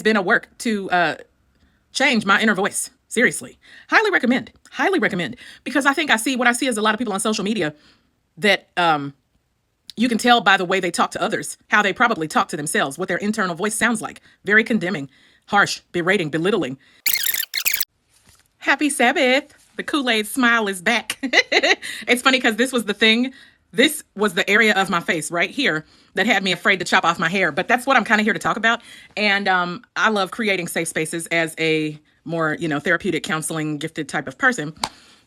been a work to change my inner voice. Seriously. Highly recommend. Highly recommend. Because I think what I see is a lot of people on social media that you can tell by the way they talk to others, how they probably talk to themselves, what their internal voice sounds like. Very condemning, harsh, berating, belittling. Happy Sabbath. The Kool-Aid smile is back. It's funny because this was the area of my face right here that had me afraid to chop off my hair. But that's what I'm kind of here to talk about. And I love creating safe spaces as a more, therapeutic, counseling, gifted type of person.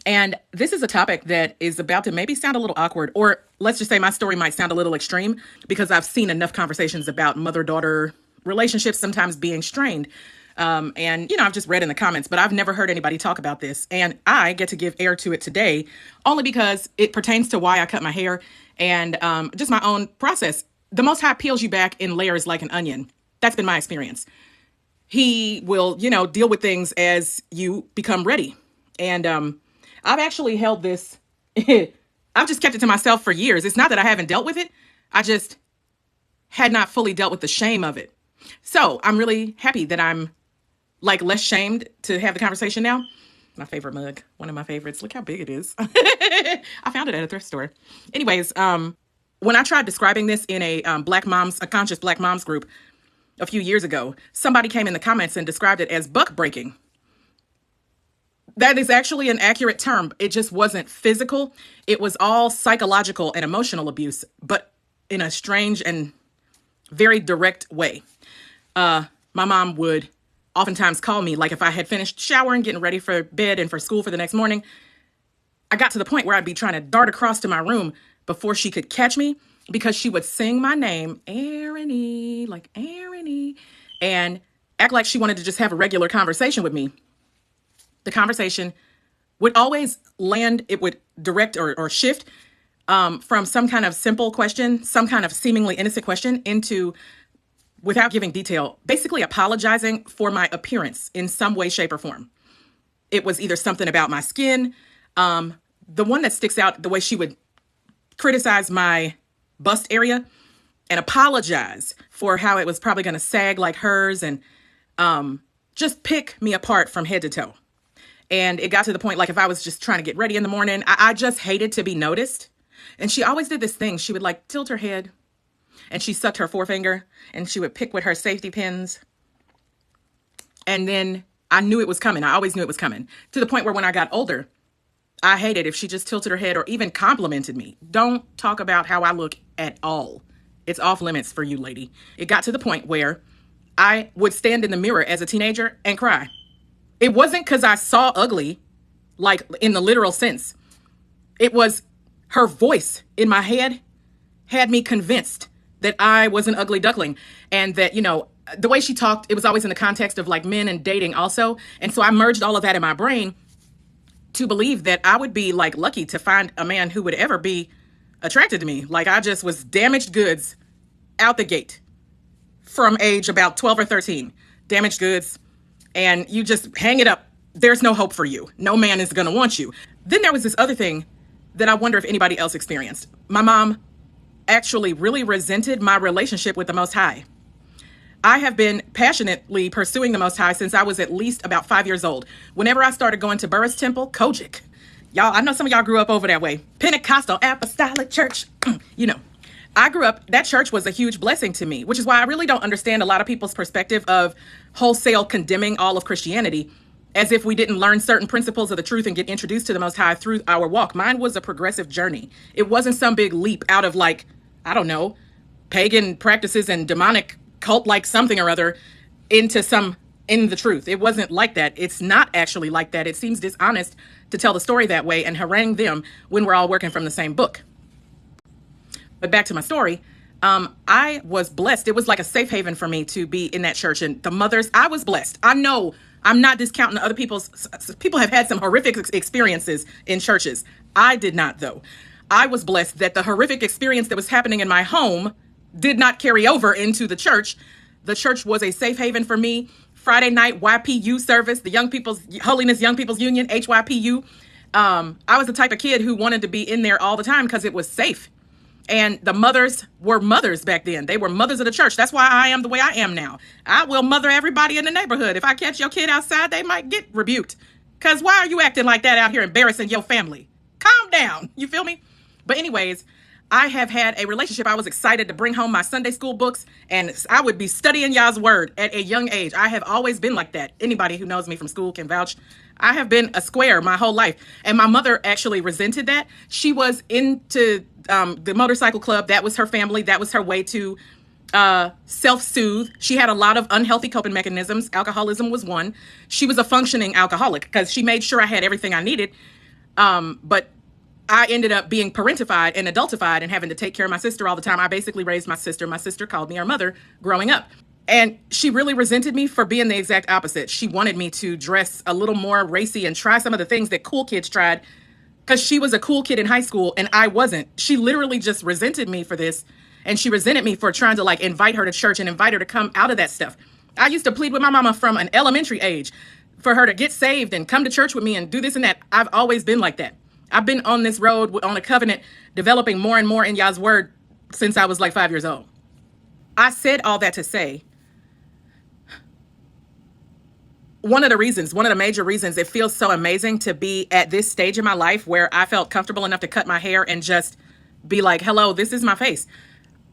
And this is a topic that is about to maybe sound a little awkward, or let's just say my story might sound a little extreme because I've seen enough conversations about mother-daughter relationships sometimes being strained. And I've just read in the comments, but I've never heard anybody talk about this. And I get to give air to it today only because it pertains to why I cut my hair and just my own process. The Most High peels you back in layers like an onion. That's been my experience. He will, deal with things as you become ready. And I've actually held this, I've just kept it to myself for years. It's not that I haven't dealt with it. I just had not fully dealt with the shame of it. So I'm really happy that I'm less shamed to have the conversation now. My favorite mug, one of my favorites. Look how big it is. I found it at a thrift store. Anyways, when I tried describing this in a conscious Black moms group a few years ago, somebody came in the comments and described it as buck breaking. That is actually an accurate term. It just wasn't physical. It was all psychological and emotional abuse, but in a strange and very direct way. My mom would oftentimes call me, if I had finished showering, getting ready for bed and for school for the next morning. I got to the point where I'd be trying to dart across to my room before she could catch me because she would sing my name, Aaron-y, and act like she wanted to just have a regular conversation with me. The conversation would always land, it would direct or shift from some kind of simple question, some kind of seemingly innocent question into, without giving detail, basically apologizing for my appearance in some way, shape, or form. It was either something about my skin. The one that sticks out, the way she would criticize my bust area and apologize for how it was probably going to sag like hers and just pick me apart from head to toe. And it got to the point, if I was just trying to get ready in the morning, I just hated to be noticed. And she always did this thing. She would tilt her head and she sucked her forefinger and she would pick with her safety pins. And then I knew it was coming. I always knew it was coming, to the point where when I got older, I hated if she just tilted her head or even complimented me. Don't talk about how I look at all. It's off limits for you, lady. It got to the point where I would stand in the mirror as a teenager and cry. It wasn't because I saw ugly, in the literal sense. It was her voice in my head had me convinced that I was an ugly duckling. And that, the way she talked, it was always in the context of men and dating also. And so I merged all of that in my brain to believe that I would be lucky to find a man who would ever be attracted to me. I just was damaged goods out the gate from age about 12 or 13. Damaged goods. And you just hang it up. There's no hope for you. No man is going to want you. Then there was this other thing that I wonder if anybody else experienced. My mom actually really resented my relationship with the Most High. I have been passionately pursuing the Most High since I was at least about 5 years old. Whenever I started going to Burris Temple, Kojic. Y'all, I know some of y'all grew up over that way. Pentecostal Apostolic Church. I grew up, that church was a huge blessing to me, which is why I really don't understand a lot of people's perspective of wholesale condemning all of Christianity as if we didn't learn certain principles of the truth and get introduced to the Most High through our walk. Mine was a progressive journey. It wasn't some big leap out of pagan practices and demonic cult-like something or other into the truth. It wasn't like that. It's not actually like that. It seems dishonest to tell the story that way and harangue them when we're all working from the same book. But back to my story, I was blessed. It was like a safe haven for me to be in that church. And the mothers, I was blessed. I know I'm not discounting other people have had some horrific experiences in churches. I did not, though. I was blessed that the horrific experience that was happening in my home did not carry over into the church. The church was a safe haven for me. Friday night YPU service, the Holiness Young People's Union, HYPU. I was the type of kid who wanted to be in there all the time because it was safe. And the mothers were mothers back then. They were mothers of the church. That's why I am the way I am now. I will mother everybody in the neighborhood. If I catch your kid outside, they might get rebuked. Because why are you acting like that out here embarrassing your family? Calm down. You feel me? But anyways, I have had a relationship. I was excited to bring home my Sunday school books, and I would be studying Yah's word at a young age. I have always been like that. Anybody who knows me from school can vouch. I have been a square my whole life. And my mother actually resented that. She was into the motorcycle club. That was her family. That was her way to self-soothe. She had a lot of unhealthy coping mechanisms. Alcoholism was one. She was a functioning alcoholic because she made sure I had everything I needed. But I ended up being parentified and adultified and having to take care of my sister all the time. I basically raised my sister. My sister called me her mother growing up. And she really resented me for being the exact opposite. She wanted me to dress a little more racy and try some of the things that cool kids tried because she was a cool kid in high school and I wasn't. She literally just resented me for this. And she resented me for trying to like invite her to church and invite her to come out of that stuff. I used to plead with my mama from an elementary age for her to get saved and come to church with me and do this and that. I've always been like that. I've been on this road on a covenant, developing more and more in Yah's word since I was like 5 years old. I said all that to say, one of the major reasons it feels so amazing to be at this stage in my life where I felt comfortable enough to cut my hair and just be like, hello, this is my face.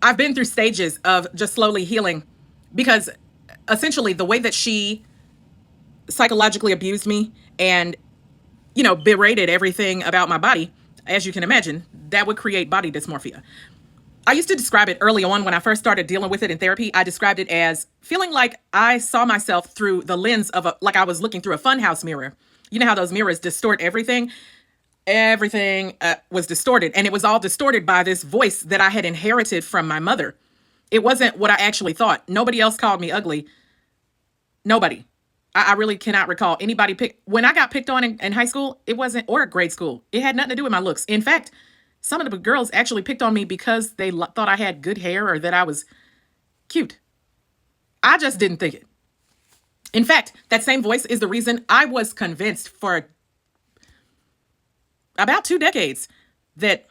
I've been through stages of just slowly healing because essentially the way that she psychologically abused me and berated everything about my body, as you can imagine, that would create body dysmorphia. I used to describe it early on when I first started dealing with it in therapy. I described it as feeling like I saw myself through the lens of like I was looking through a funhouse mirror. You know how those mirrors distort everything? Everything was distorted, and it was all distorted by this voice that I had inherited from my mother. It wasn't what I actually thought. Nobody else called me ugly. Nobody. I really cannot recall anybody when I got picked on in high school, it wasn't, or grade school. It had nothing to do with my looks. In fact, some of the girls actually picked on me because they thought I had good hair or that I was cute. I just didn't think it. In fact, that same voice is the reason I was convinced for about 2 decades that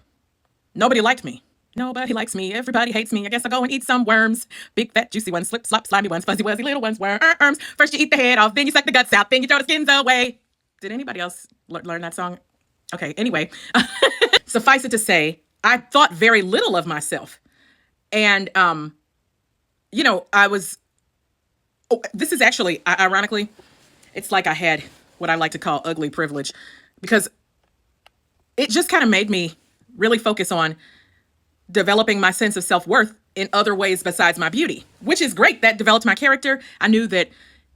nobody liked me. Nobody likes me. Everybody hates me. I guess I'll go and eat some worms. Big, fat, juicy ones, slip, slop, slimy ones, fuzzy, wuzzy, little ones, worms. First you eat the head off, then you suck the guts out, then you throw the skins away. Did anybody else learn that song? Okay, anyway. Suffice it to say, I thought very little of myself. And, I was, this is actually, ironically, it's like I had what I like to call ugly privilege because it just kind of made me really focus on developing my sense of self-worth in other ways besides my beauty, which is great. That developed my character. I knew that,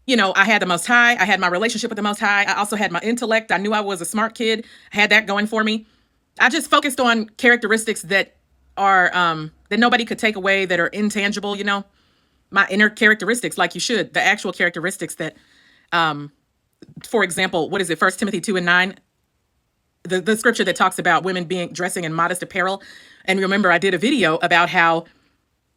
I had the Most High. I had my relationship with the Most High. I also had my intellect. I knew I was a smart kid. I had that going for me. I just focused on characteristics that are, that nobody could take away, that are intangible, my inner characteristics, like you should, the actual characteristics that, for example, what is it? 1 Timothy 2:9. The scripture that talks about women dressing in modest apparel. And remember, I did a video about how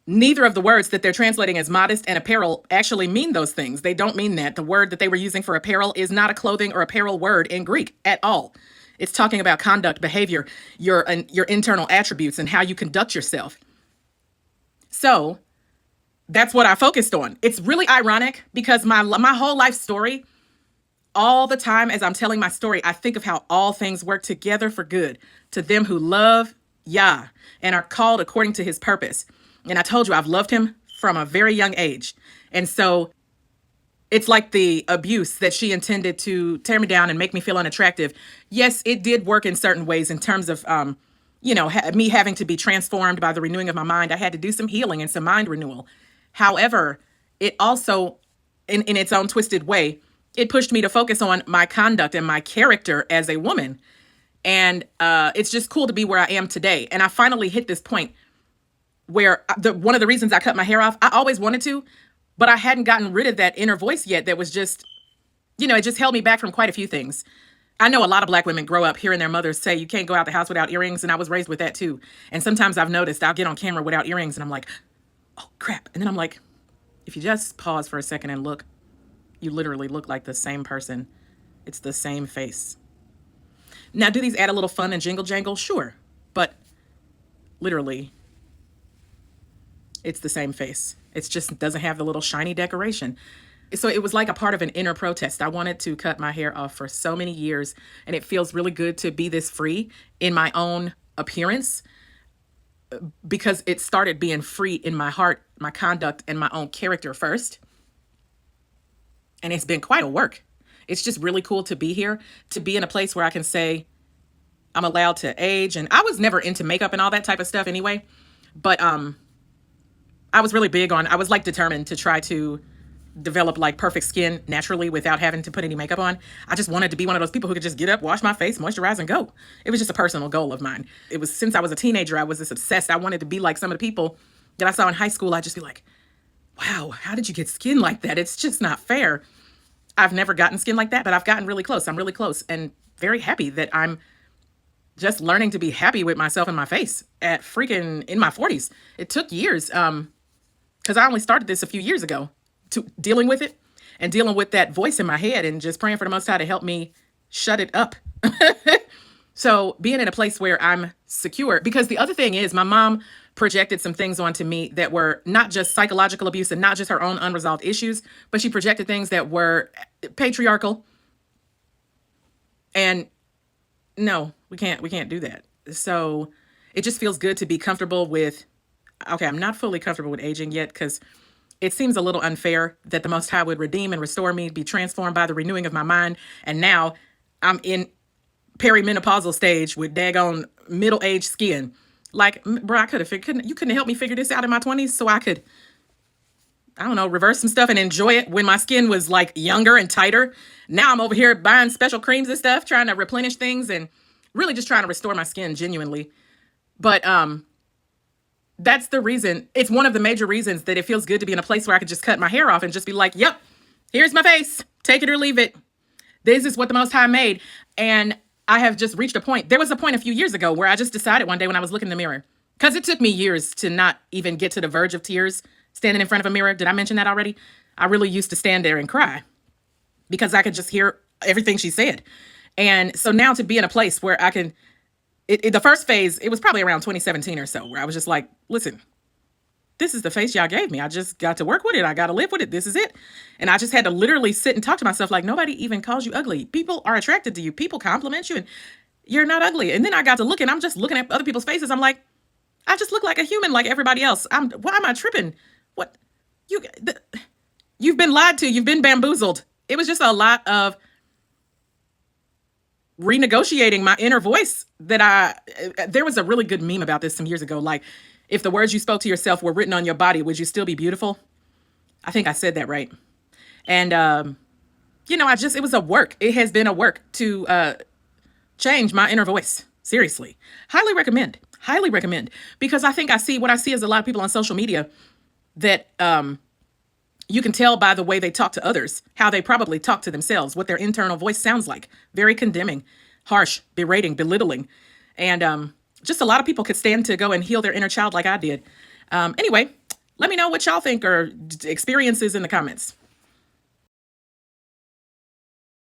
neither of the words that they're translating as modest and apparel actually mean those things. They don't mean that. The word that they were using for apparel is not a clothing or apparel word in Greek at all. It's talking about conduct, behavior, your internal attributes and how you conduct yourself. So that's what I focused on. It's really ironic because my whole life story, all the time as I'm telling my story, I think of how all things work together for good to them who love Yah and are called according to his purpose. And I told you, I've loved him from a very young age. And so it's like the abuse that she intended to tear me down and make me feel unattractive. Yes, it did work in certain ways in terms of, me having to be transformed by the renewing of my mind. I had to do some healing and some mind renewal. However, it also, in its own twisted way, it pushed me to focus on my conduct and my character as a woman. And it's just cool to be where I am today. And I finally hit this point where one of the reasons I cut my hair off, I always wanted to, but I hadn't gotten rid of that inner voice yet that was just, it just held me back from quite a few things. I know a lot of Black women grow up hearing their mothers say, you can't go out the house without earrings. And I was raised with that too. And sometimes I've noticed I'll get on camera without earrings and I'm like, oh crap. And then I'm like, if you just pause for a second and look, you literally look like the same person. It's the same face. Now, do these add a little fun and jingle jangle? Sure. But literally, it's the same face. It just doesn't have the little shiny decoration. So it was like a part of an inner protest. I wanted to cut my hair off for so many years, and it feels really good to be this free in my own appearance, because it started being free in my heart, my conduct, and my own character first. And it's been quite a work. It's just really cool to be here, to be in a place where I can say I'm allowed to age. And I was never into makeup and all that type of stuff anyway. But I was really big on, I was like determined to try to develop like perfect skin naturally without having to put any makeup on. I just wanted to be one of those people who could just get up, wash my face, moisturize, and go. It was just a personal goal of mine. It was since I was a teenager, I was this obsessed. I wanted to be like some of the people that I saw in high school. I'd just be like, wow, how did you get skin like that? It's just not fair. I've never gotten skin like that, but I've gotten really close. I'm really close and very happy that I'm just learning to be happy with myself and my face at freaking in my 40s. It took years because I only started this a few years ago, to dealing with it and dealing with that voice in my head and just praying for the Most High to help me shut it up. So being in a place where I'm secure, because the other thing is my mom projected some things onto me that were not just psychological abuse and not just her own unresolved issues, but she projected things that were patriarchal. And no, we can't do that. So it just feels good to be comfortable with, okay, I'm not fully comfortable with aging yet, because it seems a little unfair that the Most High would redeem and restore me, be transformed by the renewing of my mind. And now I'm in perimenopausal stage with daggone middle-aged skin. Like, bro, I could have figured, you couldn't help me figure this out in my 20s so I could, I don't know, reverse some stuff and enjoy it when my skin was like younger and tighter. Now I'm over here buying special creams and stuff, trying to replenish things and really just trying to restore my skin genuinely. But that's the reason. It's one of the major reasons that it feels good to be in a place where I could just cut my hair off and just be like, yep, here's my face. Take it or leave it. This is what the Most High made. And I have just reached a point. There was a point a few years ago where I just decided one day when I was looking in the mirror, because it took me years to not even get to the verge of tears standing in front of a mirror. Did I mention that already? I really used to stand there and cry because I could just hear everything she said. And so now to be in a place where I can, the first phase, it was probably around 2017 or so, where I was just like, listen, this is the face y'all gave me. I just got to work with it. I got to live with it. This is it. And I just had to literally sit and talk to myself like, nobody even calls you ugly. People are attracted to you. People compliment you and you're not ugly. And then I got to look and I'm just looking at other people's faces. I'm like, I just look like a human like everybody else. Why am I tripping? What? You've been lied to. You've been bamboozled. It was just a lot of renegotiating my inner voice that there was a really good meme about this some years ago. Like, if the words you spoke to yourself were written on your body, would you still be beautiful? I think I said that right. And, it was a work. It has been a work to change my inner voice. Seriously. Highly recommend. Highly recommend. Because I think what I see is a lot of people on social media that you can tell by the way they talk to others, how they probably talk to themselves, what their internal voice sounds like. Very condemning, harsh, berating, belittling. And just a lot of people could stand to go and heal their inner child like I did. Anyway, let me know what y'all think or experiences in the comments.